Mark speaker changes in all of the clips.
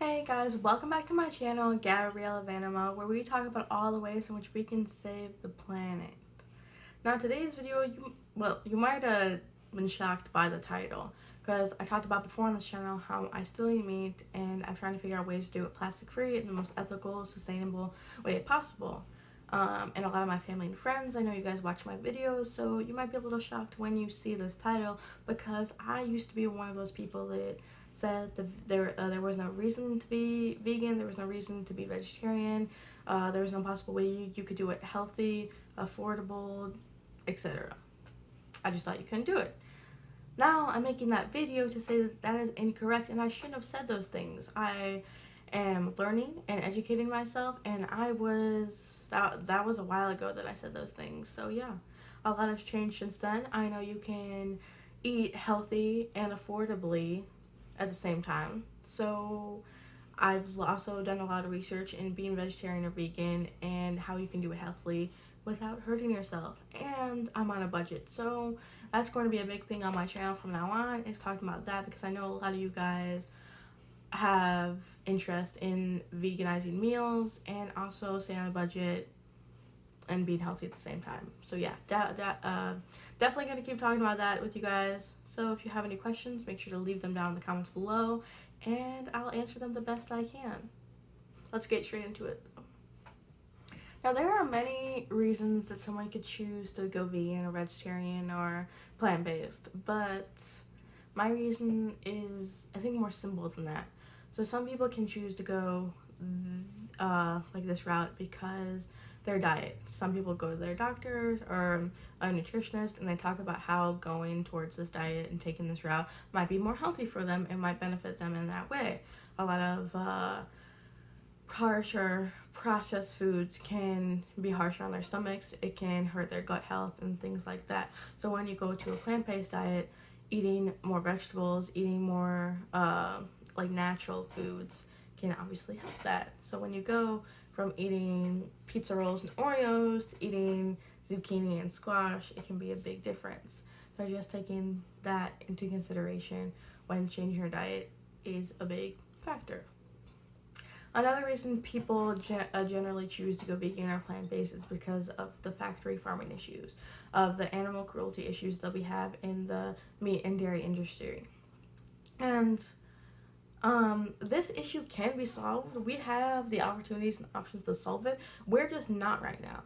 Speaker 1: Hey guys, welcome back to my channel, Gabriella Vanima, where we talk about all the ways in which we can save the planet. Now today's video, you might have been shocked by the title, because I talked about before on this channel how I still eat meat and I'm trying to figure out ways to do it plastic free in the most ethical, sustainable way possible. And a lot of my family and friends, I know you guys watch my videos, so you might be a little shocked when you see this title, because I used to be one of those people that said there was no reason to be vegan, there was no reason to be vegetarian, there was no possible way you could do it healthy, affordable, etc. I just thought you couldn't do it. Now I'm making that video to say that is incorrect, and I shouldn't have said those things. I am learning and educating myself, and that was a while ago that I said those things. So yeah, a lot has changed since then. I know you can eat healthy and affordably at the same time. So I've also done a lot of research in being vegetarian or vegan and how you can do it healthily without hurting yourself. And I'm on a budget, so that's going to be a big thing on my channel from now on, is talking about that, because I know a lot of you guys have interest in veganizing meals and also staying on a budget and being healthy at the same time. So yeah, definitely going to keep talking about that with you guys. So if you have any questions, make sure to leave them down in the comments below, and I'll answer them the best I can. Let's get straight into it. Now, there are many reasons that someone could choose to go vegan or vegetarian or plant-based, but my reason is, I think, more simple than that. So some people can choose to go like this route because their diet. Some people go to their doctors or a nutritionist and they talk about how going towards this diet and taking this route might be more healthy for them and might benefit them in that way. A lot of harsher processed foods can be harsher on their stomachs. It can hurt their gut health and things like that. So when you go to a plant-based diet, eating more vegetables, eating more like natural foods can obviously help that. So when you go from eating pizza rolls and Oreos to eating zucchini and squash, it can be a big difference. So just taking that into consideration when changing your diet is a big factor. Another reason people generally choose to go vegan or plant-based is because of the factory farming issues, of the animal cruelty issues that we have in the meat and dairy industry. And this issue can be solved. We have the opportunities and options to solve it. We're just not right now.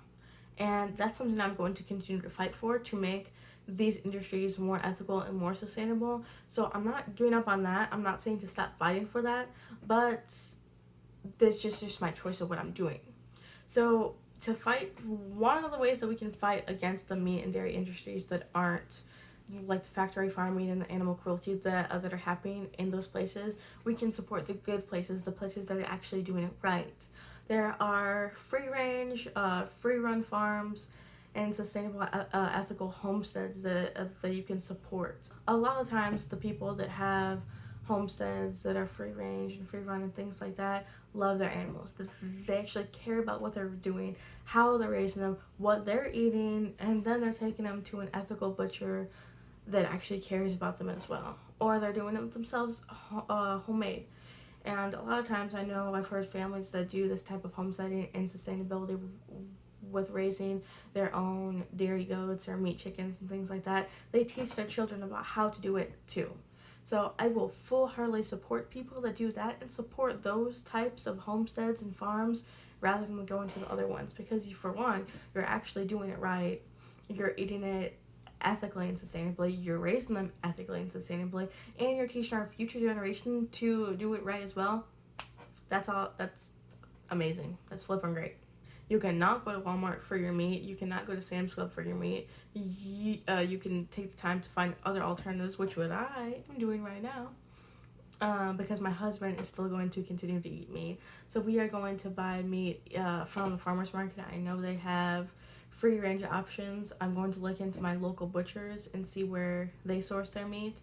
Speaker 1: And that's something I'm going to continue to fight for, to make these industries more ethical and more sustainable. So I'm not giving up on that. I'm not saying to stop fighting for that, but that's just my choice of what I'm doing. So to fight, one of the ways that we can fight against the meat and dairy industries that aren't like the factory farming and the animal cruelty that are happening in those places, we can support the good places, the places that are actually doing it right. There are free range, free run farms and sustainable ethical homesteads that you can support. A lot of times the people that have homesteads that are free range and free run and things like that love their animals. They actually care about what they're doing, how they're raising them, what they're eating, and then they're taking them to an ethical butcher that actually cares about them as well. Or they're doing it themselves homemade. And a lot of times I know I've heard families that do this type of homesteading and sustainability with raising their own dairy goats or meat chickens and things like that. They teach their children about how to do it too. So I will full-heartedly support people that do that and support those types of homesteads and farms rather than going to the other ones, because for one, you're actually doing it right. You're eating it ethically and sustainably, you're raising them ethically and sustainably, and you're teaching our future generation to do it right as well. That's amazing. That's flipping great. You cannot go to Walmart for your meat. You cannot go to Sam's Club for your meat. You can take the time to find other alternatives, which what I am doing right now, because my husband is still going to continue to eat meat. So we are going to buy meat from the farmer's market. I know they have free range options. I'm going to look into my local butchers and see where they source their meat.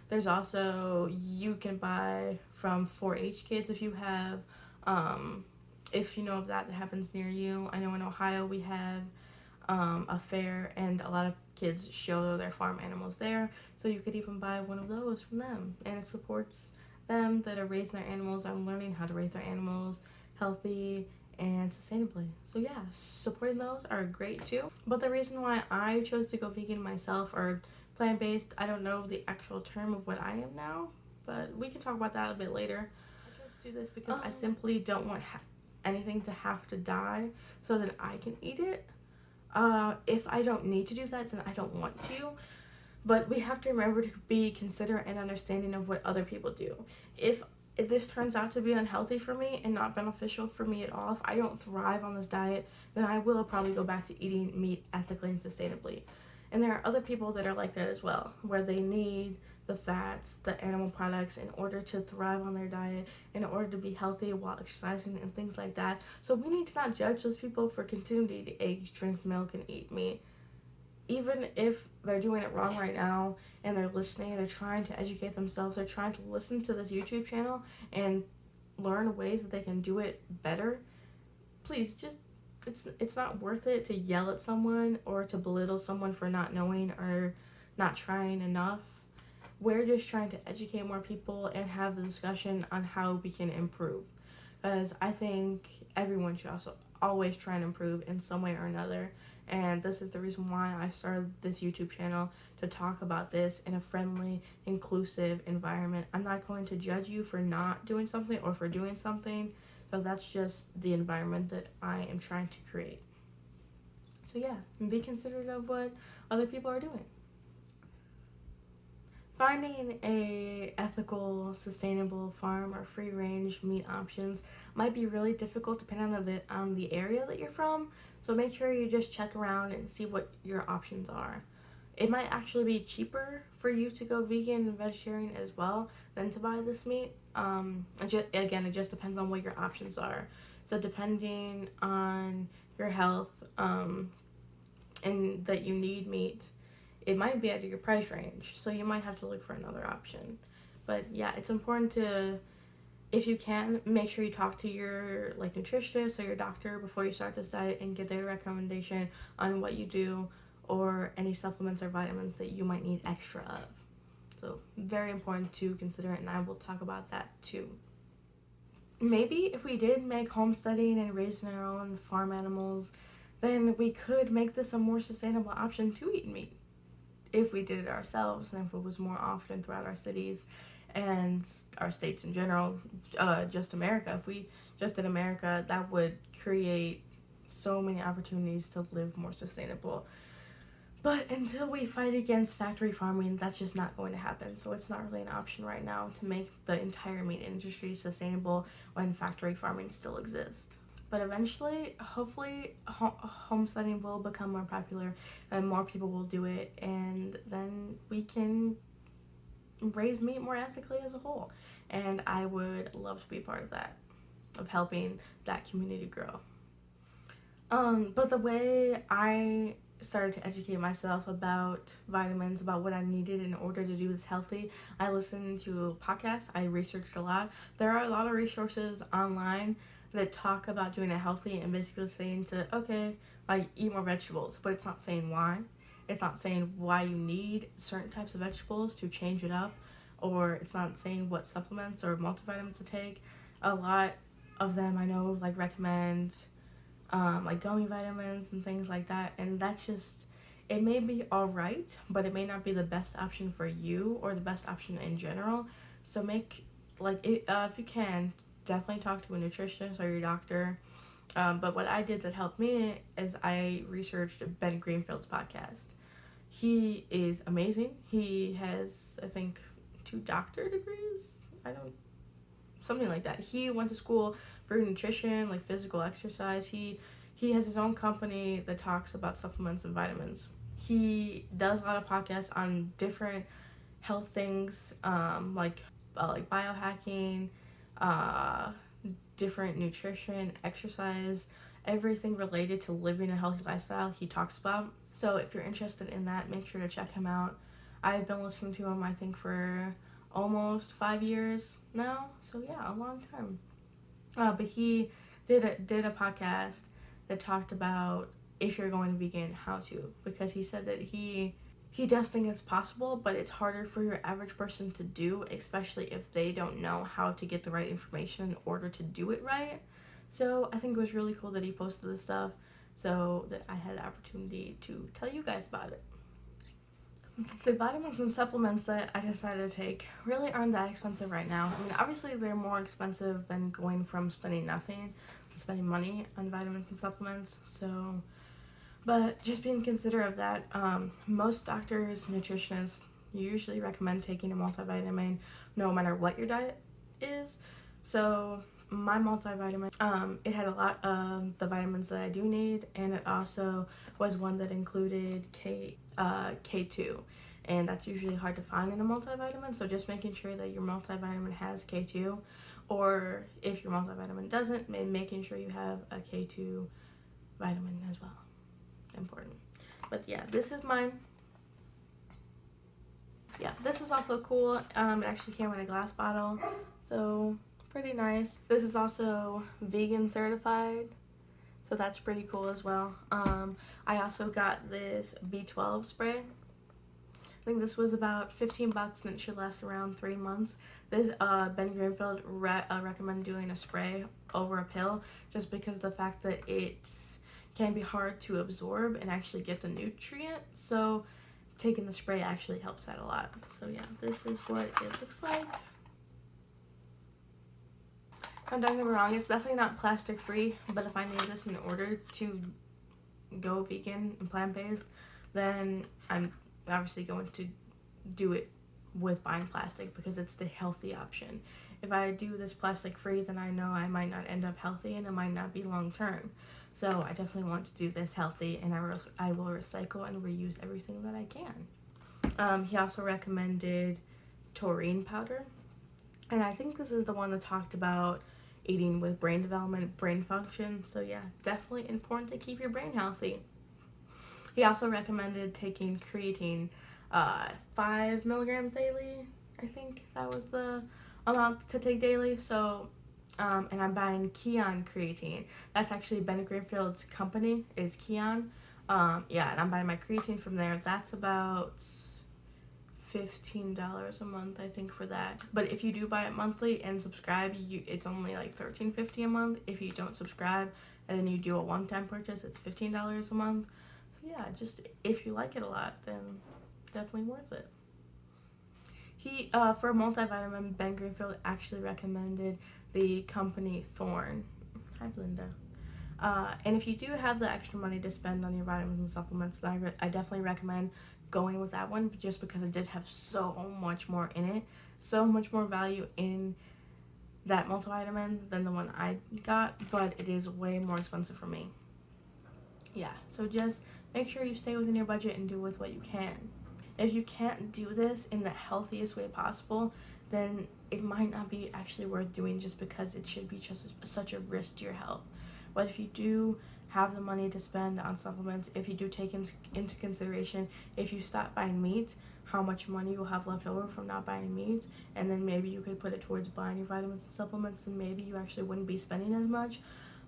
Speaker 1: There's also, you can buy from 4-H kids if you have if you know of that happens near you. I know in Ohio we have a fair, and a lot of kids show their farm animals there, so you could even buy one of those from them, and it supports them that are raising their animals are learning how to raise their animals healthy and sustainably. So yeah, supporting those are great too. But the reason why I chose to go vegan myself or plant-based, I don't know the actual term of what I am now, but we can talk about that a bit later. I chose to do this because I simply don't want anything to have to die so that I can eat it. If I don't need to do that, then I don't want to. But we have to remember to be considerate and understanding of what other people do. If this turns out to be unhealthy for me and not beneficial for me at all, if I don't thrive on this diet, then I will probably go back to eating meat ethically and sustainably. And there are other people that are like that as well, where they need the fats, the animal products in order to thrive on their diet, in order to be healthy while exercising and things like that. So we need to not judge those people for continuing to eat eggs, drink milk, and eat meat. Even if they're doing it wrong right now and they're listening, they're trying to educate themselves, they're trying to listen to this YouTube channel and learn ways that they can do it better, please just, it's not worth it to yell at someone or to belittle someone for not knowing or not trying enough. We're just trying to educate more people and have the discussion on how we can improve. Because I think everyone should also always try and improve in some way or another. And this is the reason why I started this YouTube channel, to talk about this in a friendly, inclusive environment. I'm not going to judge you for not doing something or for doing something. So that's just the environment that I am trying to create. So yeah, be considerate of what other people are doing. Finding a ethical, sustainable farm or free-range meat options might be really difficult depending on the area that you're from. So make sure you just check around and see what your options are. It might actually be cheaper for you to go vegan and vegetarian as well than to buy this meat. Again, it just depends on what your options are. So depending on your health and that you need meat, it might be out of your price range, so you might have to look for another option. But yeah, it's important to, if you can, make sure you talk to your nutritionist or your doctor before you start this diet and get their recommendation on what you do or any supplements or vitamins that you might need extra of. So very important to consider it, and I will talk about that too. Maybe if we did make homesteading and raising our own farm animals, then we could make this a more sustainable option to eat meat. If we did it ourselves and if it was more often throughout our cities and our states in general, just America. If we just did America, that would create so many opportunities to live more sustainable. But until we fight against factory farming, that's just not going to happen. So it's not really an option right now to make the entire meat industry sustainable when factory farming still exists. But eventually, hopefully, homesteading will become more popular and more people will do it, and then we can raise meat more ethically as a whole. And I would love to be a part of that, of helping that community grow. But the way I started to educate myself about vitamins, about what I needed in order to do this healthy, I listened to podcasts, I researched a lot. There are a lot of resources online that talk about doing it healthy and basically saying to, okay, eat more vegetables, but it's not saying why. It's not saying why you need certain types of vegetables to change it up, or it's not saying what supplements or multivitamins to take. A lot of them I know recommend gummy vitamins and things like that, and that's just, it may be alright, but it may not be the best option for you or the best option in general. So if you can, definitely talk to a nutritionist or your doctor. But what I did that helped me is I researched Ben Greenfield's podcast. He is amazing. He has, I think, 2 doctorate degrees. Something like that. He went to school for nutrition, physical exercise. He has his own company that talks about supplements and vitamins. He does a lot of podcasts on different health things, like biohacking, different nutrition, exercise, everything related to living a healthy lifestyle he talks about. So if you're interested in that, make sure to check him out. I've been listening to him, I think, for almost 5 years now. So yeah, a long time. But he did a podcast that talked about if you're going vegan, how to, because he said that he he does think it's possible, but it's harder for your average person to do, especially if they don't know how to get the right information in order to do it right. So I think it was really cool that he posted this stuff so that I had the opportunity to tell you guys about it. The vitamins and supplements that I decided to take really aren't that expensive right now. I mean, obviously they're more expensive than going from spending nothing to spending money on vitamins and supplements. So, but just being considerate of that, most doctors, nutritionists usually recommend taking a multivitamin no matter what your diet is. So my multivitamin, it had a lot of the vitamins that I do need, and it also was one that included K2, and that's usually hard to find in a multivitamin, so just making sure that your multivitamin has K2, or if your multivitamin doesn't, making sure you have a K2 vitamin as well. Important. But yeah, this is mine. Yeah, this was also cool. It actually came in a glass bottle, so pretty nice. This is also vegan certified, so that's pretty cool as well. I also got this B12 spray. I think this was about 15 bucks and it should last around 3 months. This Ben Greenfield recommend doing a spray over a pill, just because of the fact that it can be hard to absorb and actually get the nutrient. So taking the spray actually helps that a lot. So yeah, this is what it looks like. Don't get me wrong, it's definitely not plastic free, but if I need this in order to go vegan and plant-based, then I'm obviously going to do it with buying plastic because it's the healthy option. If I do this plastic free, then I know I might not end up healthy and it might not be long term. So I definitely want to do this healthy, and I will recycle and reuse everything that I can. He also recommended taurine powder, and I think this is the one that talked about eating with brain development, brain function. So yeah, definitely important to keep your brain healthy. He also recommended taking creatine, 5 milligrams daily. I think that was the amount to take daily. So, and I'm buying Kion creatine. That's actually Ben Greenfield's company, is Kion. Yeah, and I'm buying my creatine from there. That's about $15 a month, I think, for that. But if you do buy it monthly and subscribe, it's only like $13.50 a month. If you don't subscribe and then you do a one-time purchase, it's $15 a month. So yeah, just if you like it a lot, then definitely worth it. He for a multivitamin, Ben Greenfield actually recommended the company Thorne. Hi, Belinda. And if you do have the extra money to spend on your vitamins and supplements, then I definitely recommend going with that one, just because it did have so much more in it, so much more value in that multivitamin than the one I got, but it is way more expensive for me. Yeah, so just make sure you stay within your budget and do with what you can. If you can't do this in the healthiest way possible, then it might not be actually worth doing, just because it should be just such a risk to your health. But if you do have the money to spend on supplements, if you do take into consideration, if you stop buying meat, how much money you'll have left over from not buying meat, and then maybe you could put it towards buying your vitamins and supplements, and maybe you actually wouldn't be spending as much.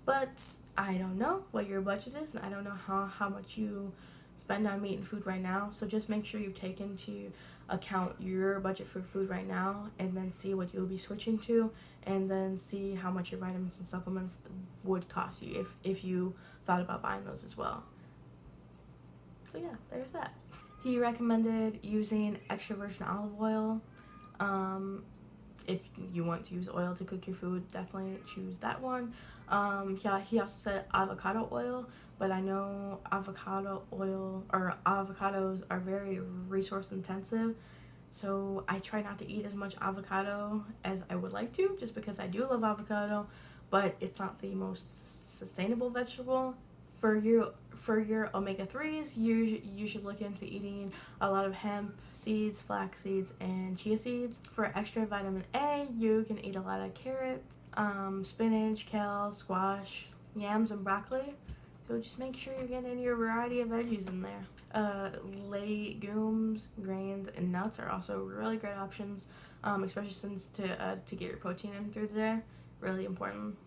Speaker 1: But I don't know what your budget is, and I don't know how much you spend on meat and food right now. So just make sure you take into account your budget for food right now, and then see what you'll be switching to, and then see how much your vitamins and supplements would cost you if you thought about buying those as well. So yeah, there's that. He recommended using extra virgin olive oil. If you want to use oil to cook your food, definitely choose that one. Yeah, he also said avocado oil, but I know avocado oil or avocados are very resource intensive, so I try not to eat as much avocado as I would like to, just because I do love avocado, but it's not the most sustainable vegetable. For your omega-3s, you should look into eating a lot of hemp seeds, flax seeds, and chia seeds. For extra vitamin A, you can eat a lot of carrots, spinach, kale, squash, yams, and broccoli. So just make sure you're getting your variety of veggies in there. Legumes, grains, and nuts are also really great options, especially since to get your protein in through the day. Really important.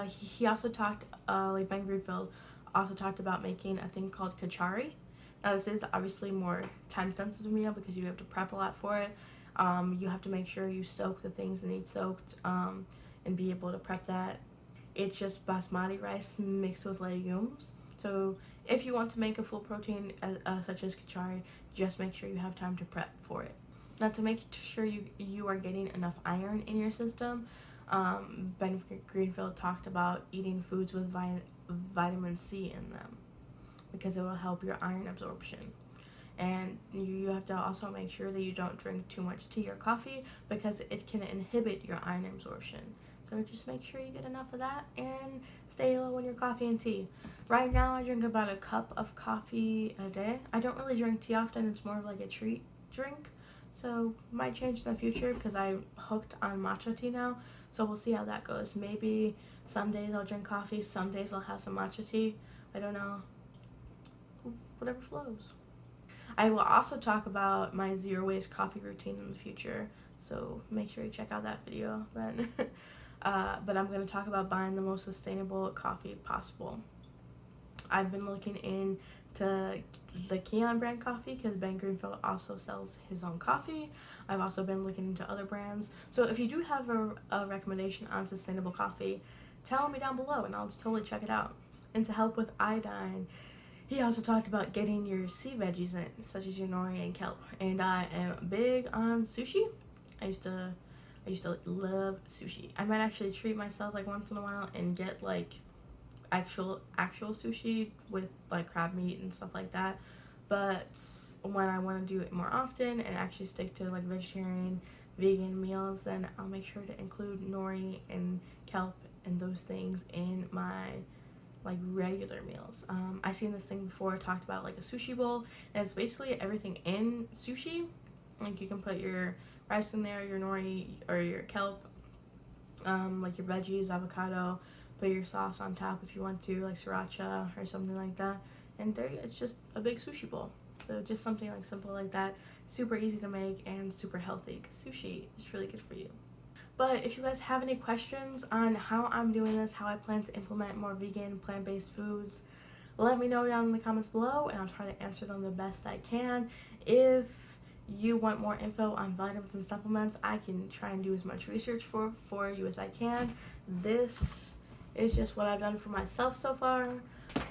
Speaker 1: He also talked, like Ben Greenfield also talked about making a thing called Kachari. Now this is obviously more time sensitive meal because you have to prep a lot for it. You have to make sure you soak the things that need soaked and be able to prep that. It's just basmati rice mixed with legumes. So if you want to make a full protein such as Kachari, just make sure you have time to prep for it. Now to make sure you are getting enough iron in your system, Ben Greenfield talked about eating foods with vitamin C in them because it will help your iron absorption. And you have to also make sure that you don't drink too much tea or coffee because it can inhibit your iron absorption. So just make sure you get enough of that and stay low on your coffee and tea. Right now I drink about a cup of coffee a day. I don't really drink tea often, it's more of like a treat drink. So might change in the future because I'm hooked on matcha tea now. So we'll see how that goes. Maybe some days I'll drink coffee, some days I'll have some matcha tea. I don't know. Whatever flows. I will also talk about my zero waste coffee routine in the future. So make sure you check out that video then. But I'm going to talk about buying the most sustainable coffee possible. I've been looking into the Keon brand coffee because Ben Greenfield also sells his own coffee. I've also been looking into other brands. So if you do have a recommendation on sustainable coffee, tell me down below and I'll just totally check it out. And to help with iodine, he also talked about getting your sea veggies in, such as your nori and kelp. And I am big on sushi. I used to love sushi. I might actually treat myself like once in a while and get like actual sushi with like crab meat and stuff like that. But when I want to do it more often and actually stick to like vegetarian, vegan meals, then I'll make sure to include nori and kelp and those things in my like regular meals. I seen this thing before, talked about like a sushi bowl, and it's basically everything in sushi. Like you can put your rice in there, your nori or your kelp, like your veggies, avocado, put your sauce on top if you want to, like sriracha or something like that, and there it's just a big sushi bowl. So just something like simple like that, super easy to make and super healthy because sushi is really good for you. But if you guys have any questions on how I'm doing this, how I plan to implement more vegan, plant-based foods, let me know down in the comments below and I'll try to answer them the best I can. If you want more info on vitamins and supplements, I can try and do as much research for you as I can. This is just what I've done for myself so far.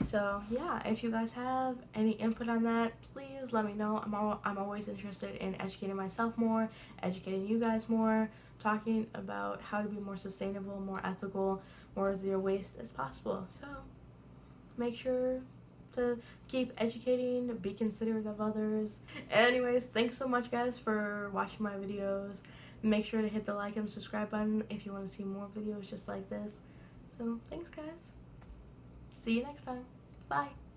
Speaker 1: So yeah, if you guys have any input on that, please let me know. I'm always interested in educating myself more, educating you guys more, talking about how to be more sustainable, more ethical, more zero waste as possible. So make sure to keep educating, be considerate of others. Anyways, thanks so much guys for watching my videos. Make sure to hit the like and subscribe button if you want to see more videos just like this. So thanks guys. See you next time. Bye.